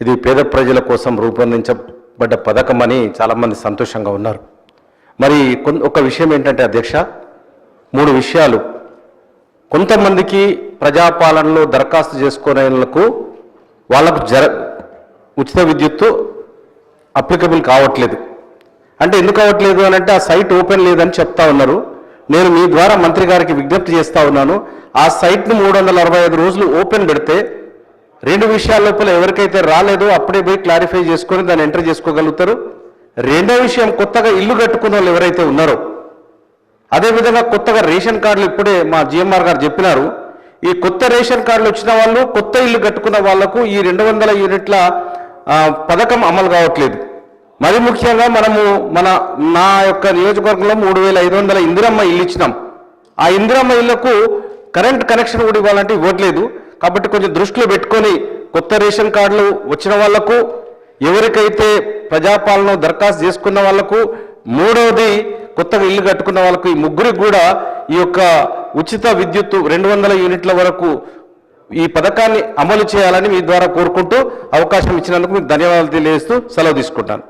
ఇది పేద ప్రజల కోసం రూపొందించబడ్డ పథకం అని చాలామంది సంతోషంగా ఉన్నారు. మరి ఒక విషయం ఏంటంటే అధ్యక్ష, 3 విషయాలు. కొంతమందికి ప్రజాపాలనలో దరఖాస్తు చేసుకునేందుకు వాళ్ళకు ఉచిత విద్యుత్తు అప్లికబుల్ కావట్లేదు. అంటే ఎందుకు కావట్లేదు అని అంటే ఆ సైట్ ఓపెన్ లేదని చెప్తా ఉన్నారు. నేను మీ ద్వారా మంత్రి గారికి విజ్ఞప్తి చేస్తూ ఉన్నాను, ఆ సైట్ను 365 రోజులు ఓపెన్ పెడితే 2 విషయాల లోపల ఎవరికైతే రాలేదో అప్పుడే పోయి క్లారిఫై చేసుకొని దాన్ని ఎంటర్ చేసుకోగలుగుతారు. రెండో విషయం, కొత్తగా ఇల్లు కట్టుకున్న వాళ్ళు ఎవరైతే ఉన్నారో, అదేవిధంగా కొత్తగా రేషన్ కార్డులు ఇప్పుడే మా జిఎంఆర్ గారు చెప్పినారు, ఈ కొత్త రేషన్ కార్డులు వచ్చిన వాళ్ళు, కొత్త ఇల్లు కట్టుకున్న వాళ్లకు ఈ 200 యూనిట్ల పథకం అమలు కావట్లేదు. మరి ముఖ్యంగా నా యొక్క నియోజకవర్గంలో 3500 ఇందిరమ్మ ఇల్లు ఇచ్చినాం. ఆ ఇందిరమ్మ ఇళ్లకు కరెంట్ కనెక్షన్ కూడా ఇవ్వాలంటే ఇవ్వట్లేదు. కాబట్టి కొంచెం దృష్టిలో పెట్టుకొని కొత్త రేషన్ కార్డులు వచ్చిన వాళ్లకు, ఎవరికైతే ప్రజాపాలన దరఖాస్తు చేసుకున్న వాళ్లకు, మూడవది కొత్తగా ఇల్లు కట్టుకున్న వాళ్ళకు, ఈ ముగ్గురికి కూడా ఈ యొక్క ఉచిత విద్యుత్తు 200 యూనిట్ల వరకు ఈ పథకాన్ని అమలు చేయాలని మీ ద్వారా కోరుకుంటూ అవకాశం ఇచ్చినందుకు మీకు ధన్యవాదాలు తెలియజేస్తూ సెలవు తీసుకుంటాను.